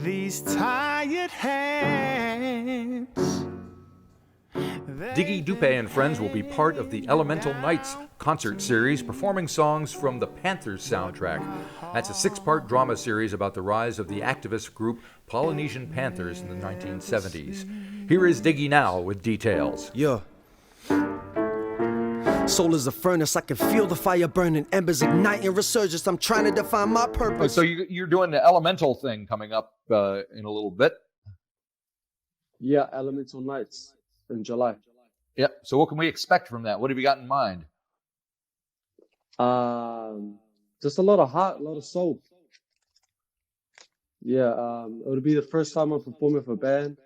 these tired hands. Diggy Dupé and Friends will be part of the Elemental Nights concert series, performing songs from the Panthers soundtrack. That's a 6-part drama series about the rise of the activist group Polynesian Panthers in the 1970s. Here is Diggy now with details. Yeah. Soul is a furnace, I can feel the fire burning, embers igniting, resurgence, I'm trying to define my purpose. So you're doing the Elemental thing coming up in a little bit. Yeah, Elemental Nights in July. Yep. So what can we expect from that? What have you got in mind? Just a lot of heart, a lot of soul. Yeah, it'll be the first time I'm performing for a band.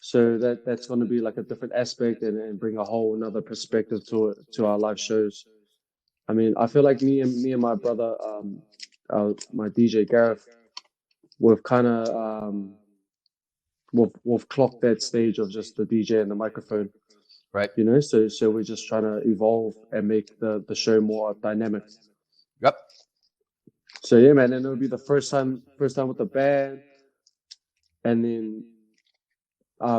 So that's going to be like a different aspect and bring a whole another perspective to our live shows. I mean, I feel like me and my brother, my DJ Gareth, we've kind of we've clocked that stage of just the DJ and the microphone, right? You know, so we're just trying to evolve and make the show more dynamic. Yep. So yeah, man, and it'll be the first time with the band, and then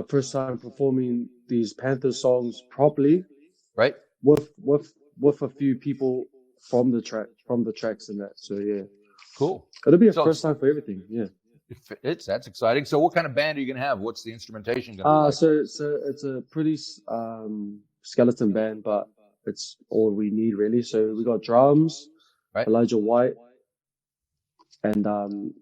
first time performing these Panther songs properly, right? With a few people from the tracks and that. So yeah, cool. It'll be a first time for everything. Yeah, that's exciting. So what kind of band are you gonna have? What's the instrumentation gonna be like? So it's a pretty skeleton band, but it's all we need really. So we got drums, right? Elijah White, and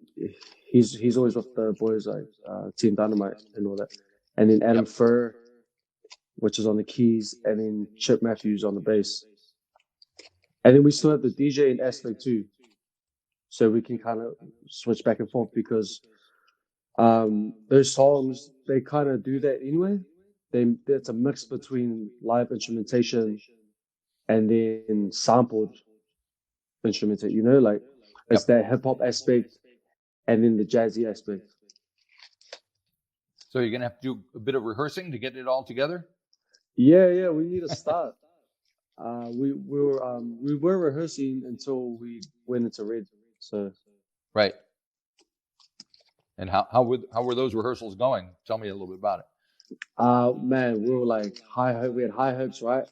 he's always with the boys like Team Dynamite and all that. And then Adam Furr, which is on the keys, and then Chip Matthews on the bass. And then we still have the DJ in aspect too. So we can kind of switch back and forth because those songs, they kind of do that anyway. It's a mix between live instrumentation and then sampled instrumentation, you know, like it's that hip hop aspect and then the jazzy aspect. So you're gonna have to do a bit of rehearsing to get it all together. Yeah, we need to start. We were rehearsing until we went into Red. So right. And how were those rehearsals going? Tell me a little bit about it. Man, we were like we had high hopes, right?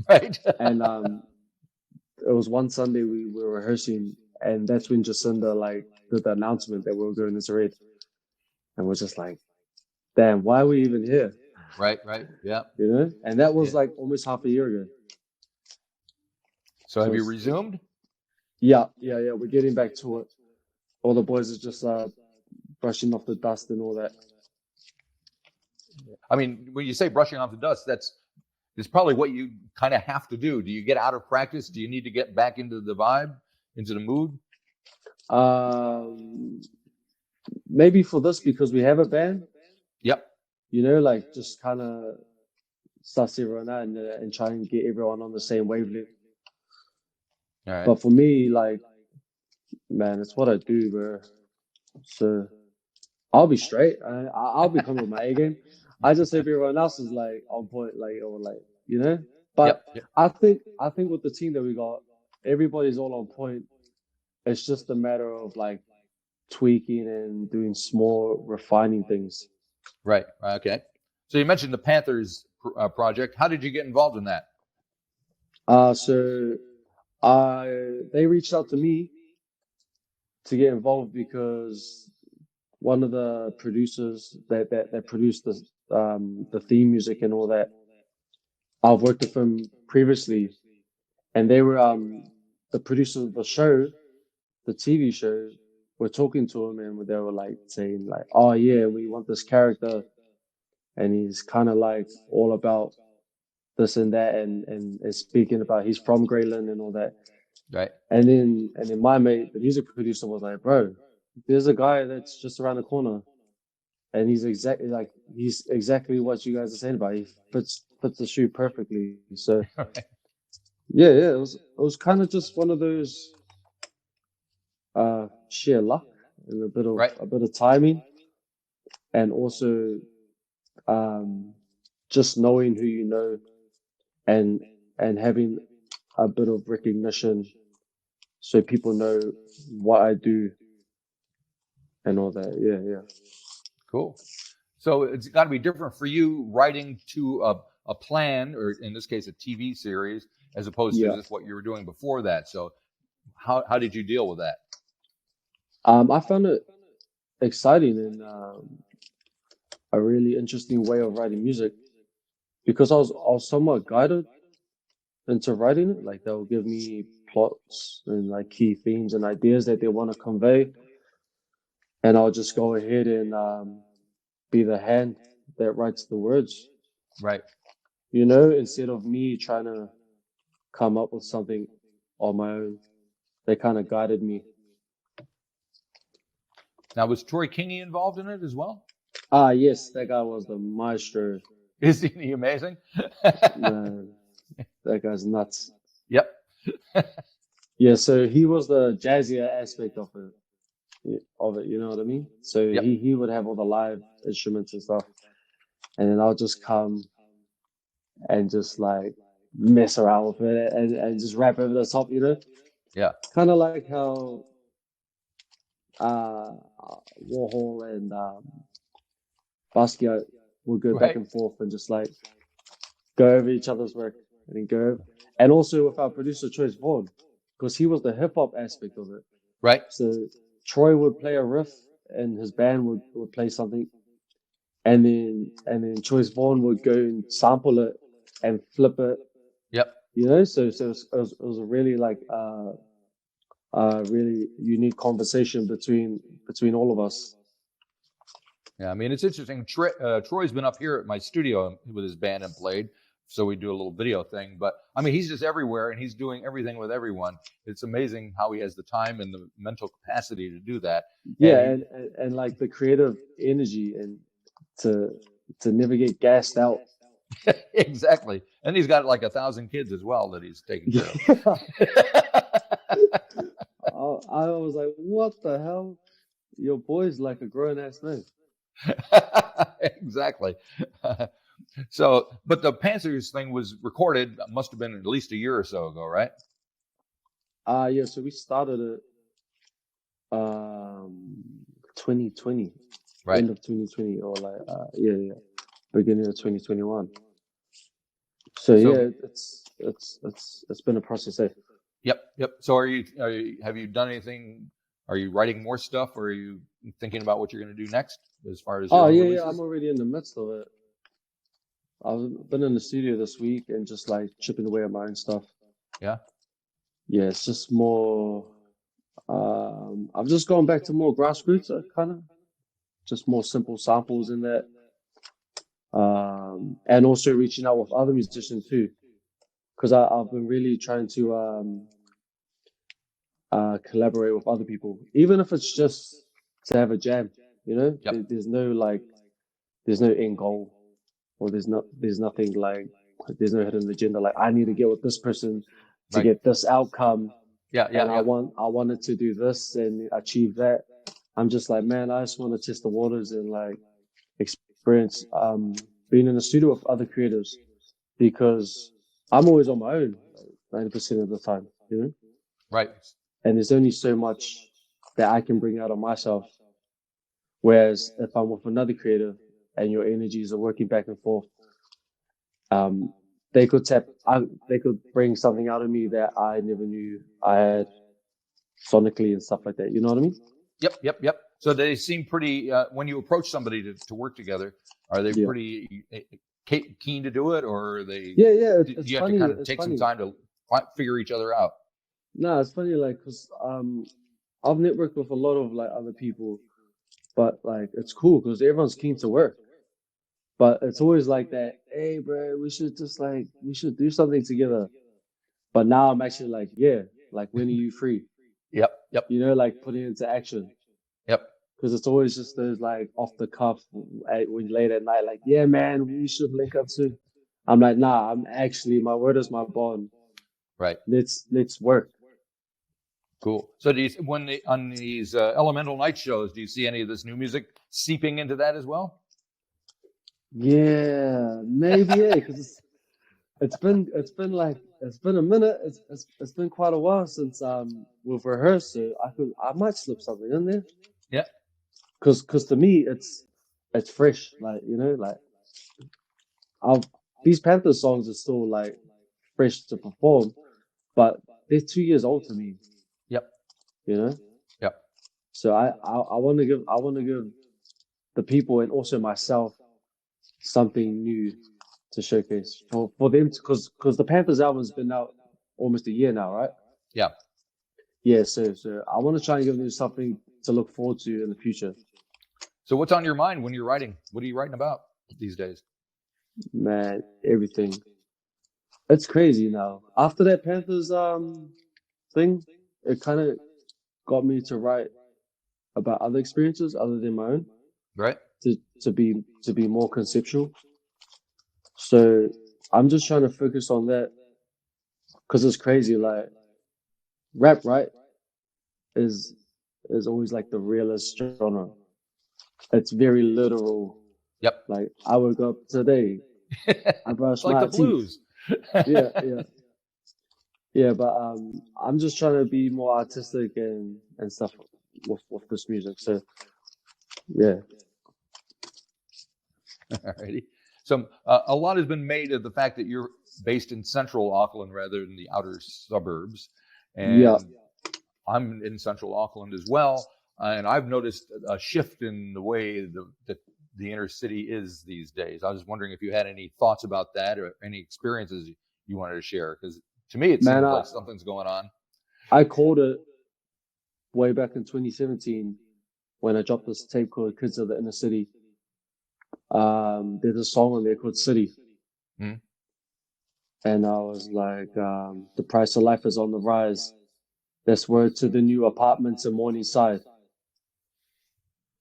Right. And it was one Sunday we were rehearsing, and that's when Jacinda like did the announcement that we were going into Red, and we're just like, damn, why are we even here? Right, yeah. You know, and that was like almost half a year ago. So have you resumed? Yeah. We're getting back to it. All the boys are just brushing off the dust and all that. I mean, when you say brushing off the dust, it's probably what you kind of have to do. Do you get out of practice? Do you need to get back into the vibe, into the mood? Maybe for this because we have a band. Yep. You know, like just kind of suss everyone out and try and get everyone on the same wavelength. All right. But for me, like, man, it's what I do, bro. So I'll be straight. I'll be coming with my A game. I just hope everyone else is like on point, like or like you know. But yep. I think with the team that we got, everybody's all on point. It's just a matter of like tweaking and doing small refining things. Right. Okay. So you mentioned the Panthers project. How did you get involved in that? They reached out to me to get involved because one of the producers that produced the theme music and all that, I've worked with them previously, and they were the producers of the show, the TV show. We're talking to him and they were like saying like, oh yeah, we want this character, and he's kind of like all about this and that and speaking about he's from Greyland and all that. Right. And then my mate, the music producer, was like, bro, there's a guy that's just around the corner, and he's exactly what you guys are saying about. He fits the shoe perfectly. So yeah, it was kind of just one of those sheer luck and a bit of timing, and also just knowing who you know and having a bit of recognition so people know what I do and all that. Yeah. Cool. So it's got to be different for you writing to a plan, or in this case, a TV series, as opposed to just what you were doing before that. So how did you deal with that? I found it exciting and a really interesting way of writing music because I was somewhat guided into writing it. Like they'll give me plots and like key themes and ideas that they want to convey, and I'll just go ahead and be the hand that writes the words. Right. You know, instead of me trying to come up with something on my own, they kind of guided me. Now, was Troy Kingy involved in it as well? Yes, that guy was the maestro. Isn't he amazing? Man, that guy's nuts. Yep. Yeah, so he was the jazzier aspect of it, you know what I mean? So he would have all the live instruments and stuff, and then I'll just come and just like mess around with it and just rap over the top, you know? Yeah. Kind of like how Warhol and Basquiat would go back and forth and just like go over each other's work and then go over. And also with our producer Troy Vaughan, because he was the hip hop aspect of it. Right. So Troy would play a riff and his band would play something, and then Choice Vaughan would go and sample it and flip it. Yep. You know, so it was a really like really unique conversation between all of us. Yeah, I mean, it's interesting. Troy's been up here at my studio with his band and played, so we do a little video thing. But I mean, he's just everywhere and he's doing everything with everyone. It's amazing how he has the time and the mental capacity to do that. Yeah, and like the creative energy and to never get gassed out. Exactly. And he's got like 1,000 kids as well that he's taking care of. I was like, what the hell? Your boy's like a grown-ass man. Exactly. So, but the Panthers thing was recorded, must have been at least a year or so ago, right? Yeah, so we started it 2020. Right. End of 2020 or like beginning of 2021. So yeah, it's been a process. Yep. So have you done anything? Are you writing more stuff, or are you thinking about what you're going to do next as far as releases? I'm already in the midst of it. I've been in the studio this week and just like chipping away at my own stuff. Yeah. Yeah, it's just more I've just gone back to more grassroots kind of just more simple samples in that. And also reaching out with other musicians too, because I've been really trying to collaborate with other people, even if it's just to have a jam. You know, there's no end goal, or there's nothing like there's no hidden agenda. Like I need to get with this person to get this outcome. And I wanted to do this and achieve that. I'm just like, man, I just want to test the waters and like experience being in the studio with other creatives, because I'm always on my own 90% of the time, you know? Right. And there's only so much that I can bring out of myself. Whereas if I'm with another creative and your energies are working back and forth, they could bring something out of me that I never knew I had sonically and stuff like that. You know what I mean? Yep. So they seem pretty, when you approach somebody to work together, are they pretty keen to do it, or are they? Yeah. Do you have to kind of take some time to figure each other out? No, it's funny, like, because I've networked with a lot of like other people, but like it's cool because everyone's keen to work. But it's always like that, hey, bro, we should do something together. But now I'm actually like, yeah, like, when are you free? Yep. You know, like putting it into action. Yep. Because it's always just those like off the cuff when late at night, like, yeah, man, we should link up soon. I'm like, nah, my word is my bond. Right. Let's work. Cool. So on these Elemental Night shows, do you see any of this new music seeping into that as well? Yeah, maybe, because it's been a minute. It's been quite a while since we've rehearsed, so I might slip something in there. Yeah. Cause to me it's fresh, like like I've these Panther songs are still like fresh to perform, but they're 2 years old to me, Yep. you know. Yep. So I want to give the people and also myself something new to showcase for them because the Panthers album's been out almost a year now, right? Yeah. Yeah, so I want to try and give them something to look forward to in the future. So what's on your mind when you're writing? What are you writing about these days? Man, everything. It's crazy now. After that Panthers thing, it kind of got me to write about other experiences other than my own, Right. to be more conceptual. So I'm just trying to focus on that because it's crazy. Like rap, right, is always like the realest genre. It's very literal. Yep. Like I woke up today, I brushed It's like my the teeth. blues. Yeah. But I'm just trying to be more artistic and stuff with this music. So yeah. Alrighty. So a lot has been made of the fact that you're based in central Auckland rather than the outer suburbs. And Yeah. I'm in central Auckland as well. And I've noticed a shift in the way the inner city is these days. I was wondering if you had any thoughts about that or any experiences you wanted to share. Because to me, it seems like something's going on. I called it way back in 2017 when I dropped this tape called Kids of the Inner City. There's a song on there called City. Mm. And I was like, the price of life is on the rise. That's word to the new apartments in Morningside.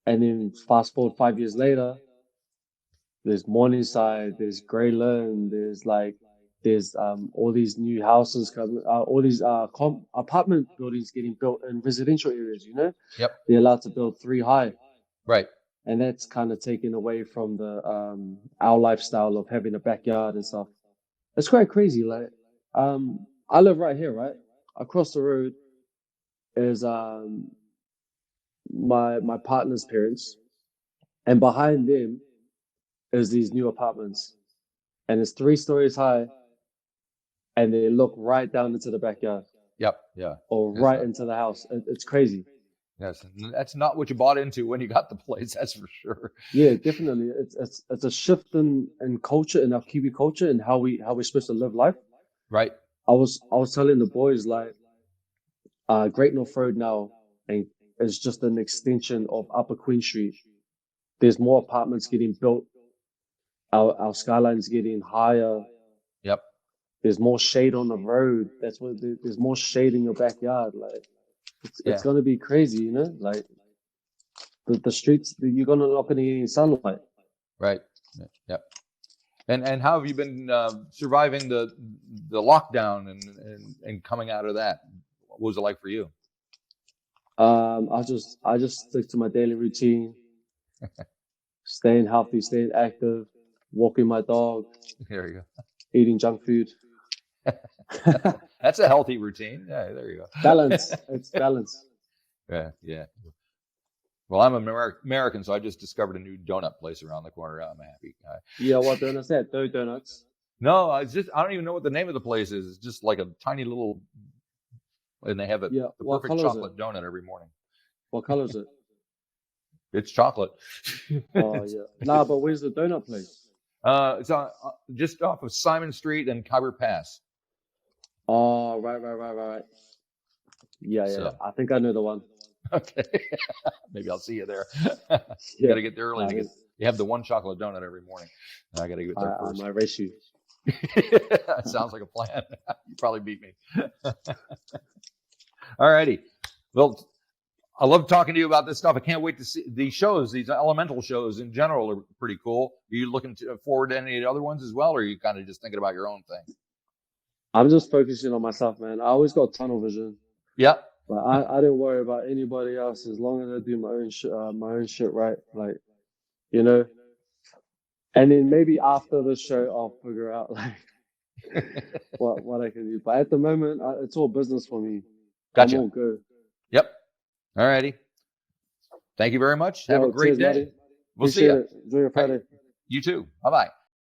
And then fast forward 5 years later, there's Morningside, there's Grey Lynn, there's all these new houses coming, all these apartment buildings getting built in residential areas, Yep. They're allowed to build 3 high. Right. And that's kind of taken away from our lifestyle of having a backyard and stuff. It's quite crazy. Like, I live right here, right? Across the road is my partner's parents, and behind them is these new apartments, and it's 3 stories high, and they look right down into the backyard. Yep. Yeah. Or right into the house. It's crazy. Yes, that's not what you bought into when you got the place. That's for sure. Yeah, definitely. It's a shift in culture, in our Kiwi culture, and how we're supposed to live life. Right. I was telling the boys like, Great North Road now is just an extension of Upper Queen Street. There's more apartments getting built. Our skyline's getting higher. Yep. There's more shade on the road. That's what there's more shade in your backyard. Like it's gonna be crazy, Like the streets, you're not gonna get any sunlight. Right. Yep. And how have you been surviving the lockdown and coming out of that? What was it like for you? I just stick to my daily routine, staying healthy, staying active, walking my dog. There you go. Eating junk food. That's a healthy routine. Yeah, there you go. Balance. It's balance. Yeah. Well, I'm American, so I just discovered a new donut place around the corner. I'm a happy guy. Yeah, what donuts that? Dough donuts. No, I don't even know what the name of the place is. It's just like a tiny little, and they have the perfect chocolate donut every morning. What color is it? It's chocolate. Oh yeah. Nah, but where's the donut place? It's just off of Simon Street and Khyber Pass. Oh, right. Yeah. So. I think I know the one. Okay. Maybe I'll see you there. You got to get there early to get. You have the one chocolate donut every morning. I got to get there first. I might race you. That sounds like a plan. You probably beat me. All righty. Well, I love talking to you about this stuff. I can't wait to see these shows. These elemental shows in general are pretty cool. Are you looking forward to any other ones as well, or are you kind of just thinking about your own thing? I'm just focusing on myself, man. I always got tunnel vision. Yeah. Like I didn't worry about anybody else as long as I do my own shit right. Like, And then maybe after the show, I'll figure out like what I can do. But at the moment, it's all business for me. Gotcha. I'm all good. Yep. All righty. Thank you very much. Have a great cheers, day. Marty. We'll see you. Appreciate it. Enjoy your Friday. You too. Bye-bye.